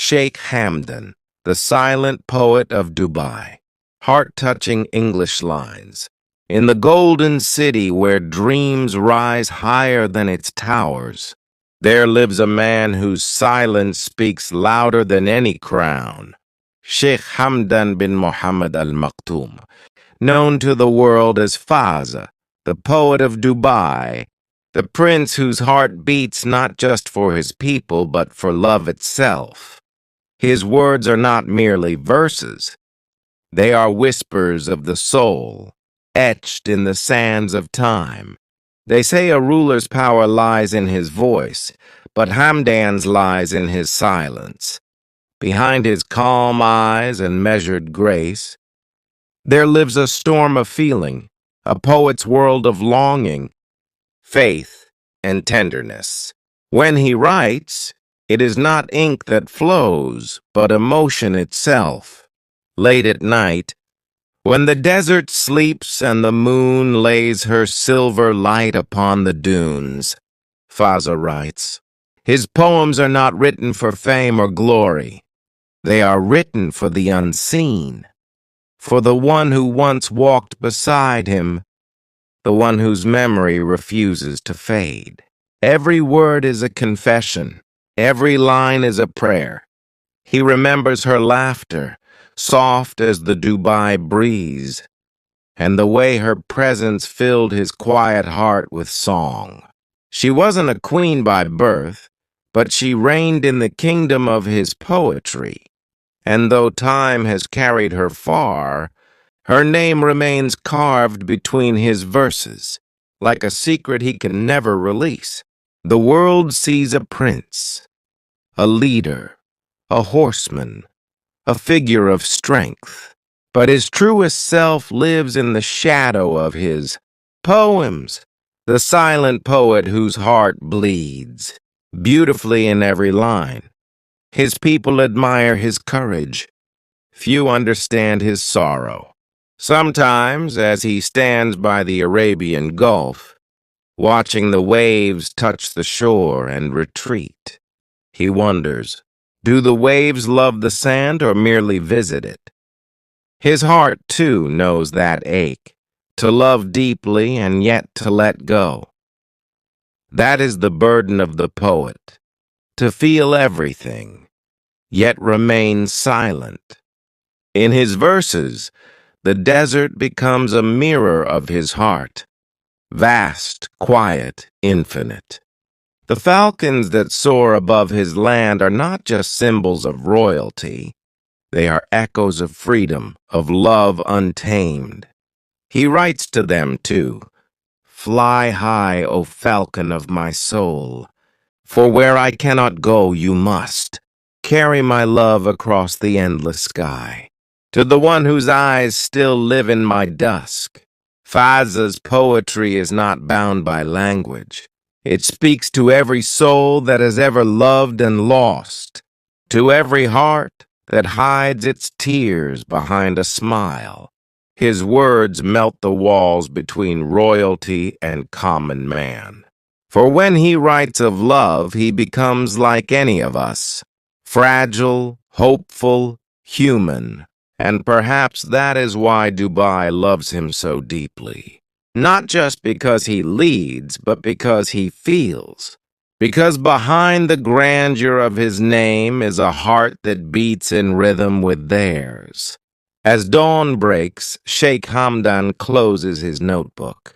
Sheikh Hamdan, the silent poet of Dubai. Heart-touching English lines. In the golden city where dreams rise higher than its towers, there lives a man whose silence speaks louder than any crown. Sheikh Hamdan bin Mohammed Al Maktoum, known to the world as Fazza, the poet of Dubai, the prince whose heart beats not just for his people but for love itself. His words are not merely verses. They are whispers of the soul, etched in the sands of time. They say a ruler's power lies in his voice, but Hamdan's lies in his silence. Behind his calm eyes and measured grace, there lives a storm of feeling, a poet's world of longing, faith, and tenderness. When he writes, it is not ink that flows, but emotion itself. Late at night, when the desert sleeps and the moon lays her silver light upon the dunes, Fazza writes, his poems are not written for fame or glory. They are written for the unseen, for the one who once walked beside him, the one whose memory refuses to fade. Every word is a confession. Every line is a prayer. He remembers her laughter, soft as the Dubai breeze, and the way her presence filled his quiet heart with song. She wasn't a queen by birth, but she reigned in the kingdom of his poetry. And though time has carried her far, her name remains carved between his verses, like a secret he can never release. The world sees a prince, a leader, a horseman, a figure of strength, but his truest self lives in the shadow of his poems, the silent poet whose heart bleeds, beautifully in every line. His people admire his courage. Few understand his sorrow. Sometimes, as he stands by the Arabian Gulf, watching the waves touch the shore and retreat, he wonders, do the waves love the sand or merely visit it? His heart, too, knows that ache, to love deeply and yet to let go. That is the burden of the poet, to feel everything, yet remain silent. In his verses, the desert becomes a mirror of his heart, vast, quiet, infinite. The falcons that soar above his land are not just symbols of royalty. They are echoes of freedom, of love untamed. He writes to them, too, "Fly high, O falcon of my soul, for where I cannot go, you must. Carry my love across the endless sky. To the one whose eyes still live in my dusk." Fazza's poetry is not bound by language. It speaks to every soul that has ever loved and lost, to every heart that hides its tears behind a smile. His words melt the walls between royalty and common man. For when he writes of love, he becomes like any of us, fragile, hopeful, human. And perhaps that is why Dubai loves him so deeply. Not just because he leads, but because he feels. Because behind the grandeur of his name is a heart that beats in rhythm with theirs. As dawn breaks, Sheikh Hamdan closes his notebook.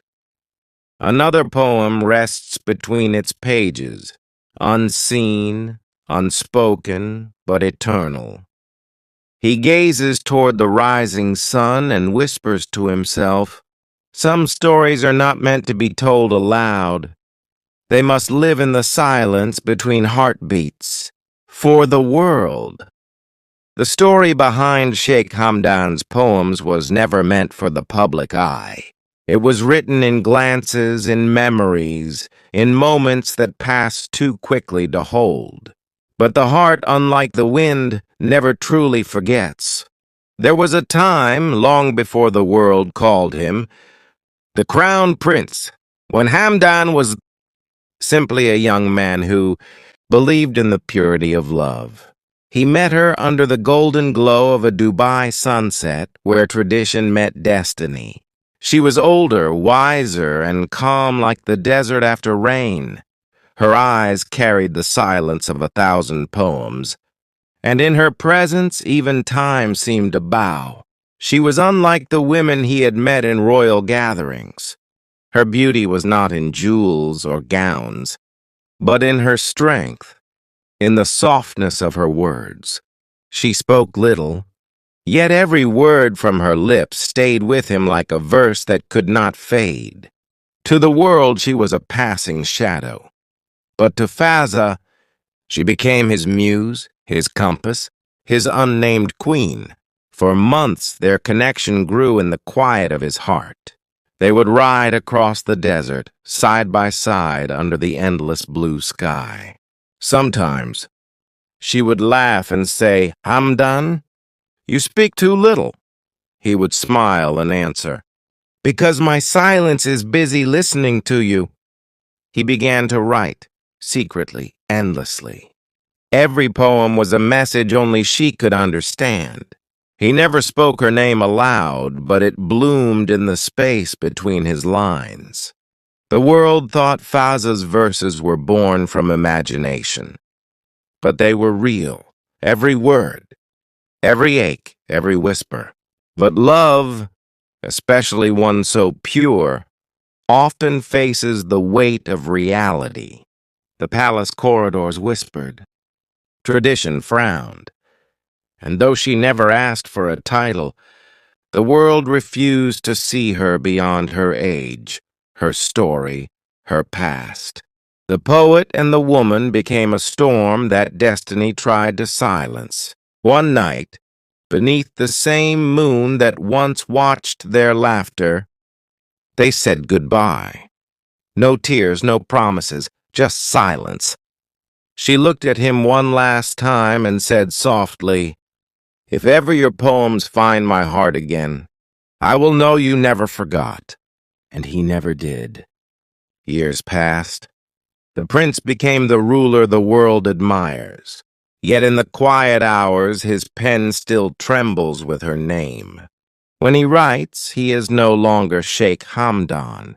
Another poem rests between its pages, unseen, unspoken, but eternal. He gazes toward the rising sun and whispers to himself, some stories are not meant to be told aloud. They must live in the silence between heartbeats, for the world. The story behind Sheikh Hamdan's poems was never meant for the public eye. It was written in glances, in memories, in moments that passed too quickly to hold. But the heart, unlike the wind, never truly forgets. There was a time, long before the world called him, the Crown Prince, when Hamdan was simply a young man who believed in the purity of love. He met her under the golden glow of a Dubai sunset where tradition met destiny. She was older, wiser, and calm like the desert after rain. Her eyes carried the silence of 1,000 poems, and in her presence even time seemed to bow. She was unlike the women he had met in royal gatherings. Her beauty was not in jewels or gowns, but in her strength, in the softness of her words. She spoke little, yet every word from her lips stayed with him like a verse that could not fade. To the world she was a passing shadow, but to Fazza she became his muse, his compass, his unnamed queen. For months their connection grew in the quiet of his heart. They would ride across the desert, side by side under the endless blue sky. Sometimes she would laugh and say, "Hamdan, you speak too little." He would smile and answer, "Because my silence is busy listening to you." He began to write, secretly, endlessly. Every poem was a message only she could understand. He never spoke her name aloud, but it bloomed in the space between his lines. The world thought Fazza's verses were born from imagination, but they were real, every word, every ache, every whisper. But love, especially one so pure, often faces the weight of reality. The palace corridors whispered. Tradition frowned. And though she never asked for a title, the world refused to see her beyond her age, her story, her past. The poet and the woman became a storm that destiny tried to silence. One night, beneath the same moon that once watched their laughter, they said goodbye. No tears, no promises, just silence. She looked at him one last time and said softly, "If ever your poems find my heart again, I will know you never forgot." And he never did. Years passed. The prince became the ruler the world admires. Yet in the quiet hours, his pen still trembles with her name. When he writes, he is no longer Sheikh Hamdan.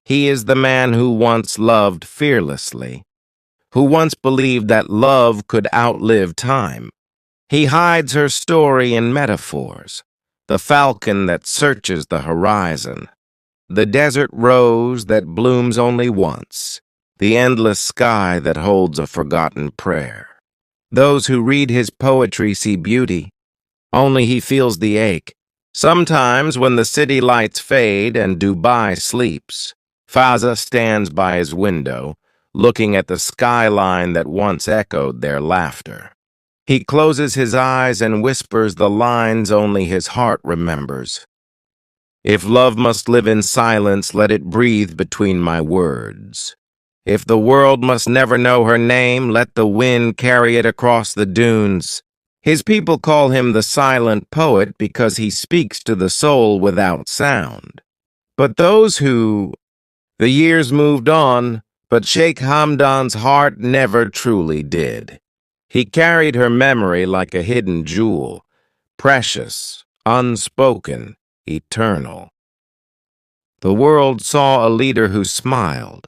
He is the man who once loved fearlessly, who once believed that love could outlive time. He hides her story in metaphors, the falcon that searches the horizon, the desert rose that blooms only once, the endless sky that holds a forgotten prayer. Those who read his poetry see beauty, only he feels the ache. Sometimes when the city lights fade and Dubai sleeps, Fazza stands by his window, looking at the skyline that once echoed their laughter. He closes his eyes and whispers the lines only his heart remembers. "If love must live in silence, let it breathe between my words. If the world must never know her name, let the wind carry it across the dunes." His people call him the silent poet because he speaks to the soul without sound. But the years moved on, but Sheikh Hamdan's heart never truly did. He carried her memory like a hidden jewel, precious, unspoken, eternal. The world saw a leader who smiled,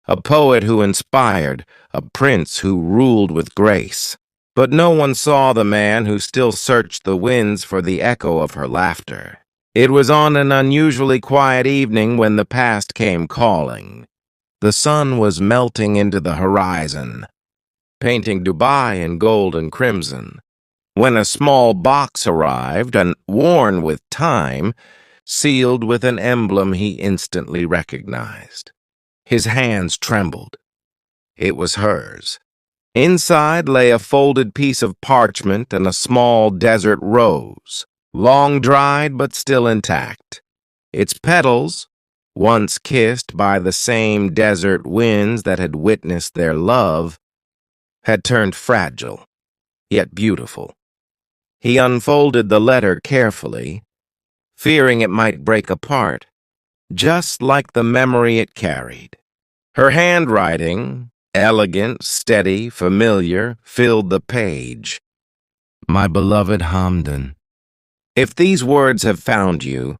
a poet who inspired, a prince who ruled with grace. But no one saw the man who still searched the winds for the echo of her laughter. It was on an unusually quiet evening when the past came calling. The sun was melting into the horizon, painting Dubai in gold and crimson, when a small box arrived and, worn with time, sealed with an emblem he instantly recognized. His hands trembled. It was hers. Inside lay a folded piece of parchment and a small desert rose, long dried but still intact. Its petals, once kissed by the same desert winds that had witnessed their love, had turned fragile, yet beautiful. He unfolded the letter carefully, fearing it might break apart, just like the memory it carried. Her handwriting, elegant, steady, familiar, filled the page. My beloved Hamdan, if these words have found you,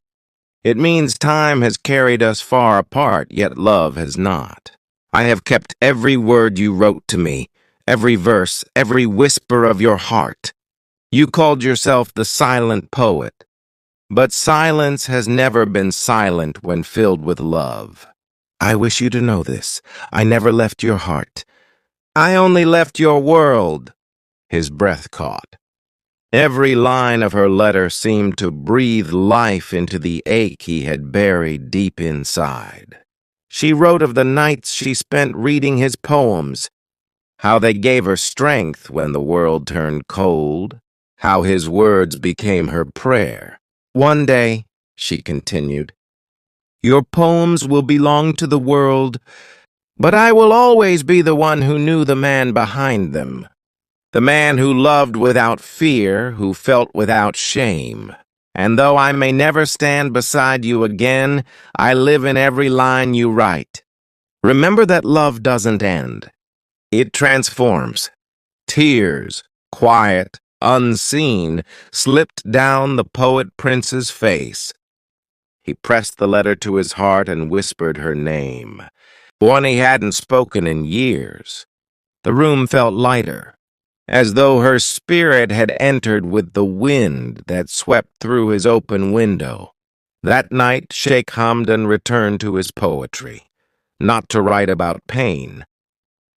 it means time has carried us far apart, yet love has not. I have kept every word you wrote to me, every verse, every whisper of your heart. You called yourself the silent poet, but silence has never been silent when filled with love. I wish you to know this. I never left your heart. I only left your world. His breath caught. Every line of her letter seemed to breathe life into the ache he had buried deep inside. She wrote of the nights she spent reading his poems, how they gave her strength when the world turned cold, how his words became her prayer. One day, she continued, your poems will belong to the world, but I will always be the one who knew the man behind them. The man who loved without fear, who felt without shame. And though I may never stand beside you again, I live in every line you write. Remember that love doesn't end. It transforms. Tears, quiet, unseen, slipped down the poet prince's face. He pressed the letter to his heart and whispered her name, one he hadn't spoken in years. The room felt lighter, as though her spirit had entered with the wind that swept through his open window. That night, Sheikh Hamdan returned to his poetry, not to write about pain,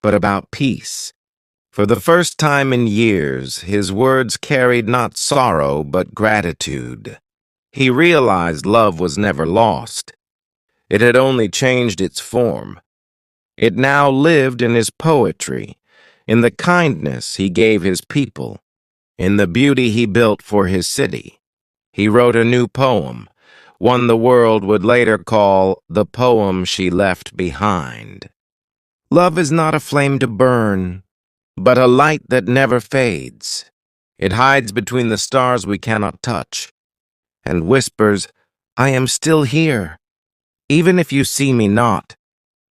but about peace. For the first time in years, his words carried not sorrow, but gratitude. He realized love was never lost. It had only changed its form. It now lived in his poetry, in the kindness he gave his people, in the beauty he built for his city. He wrote a new poem, one the world would later call the poem she left behind. Love is not a flame to burn, but a light that never fades. It hides between the stars we cannot touch, and whispers, I am still here, even if you see me not,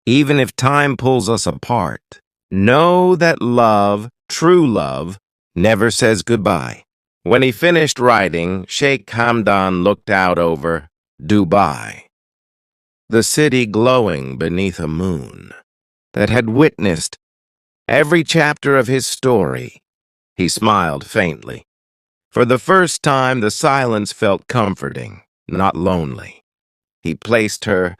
even if time pulls us apart. Know that love, true love, never says goodbye. When he finished writing, Sheikh Hamdan looked out over Dubai, the city glowing beneath a moon that had witnessed every chapter of his story. He smiled faintly. For the first time, the silence felt comforting, not lonely. He placed her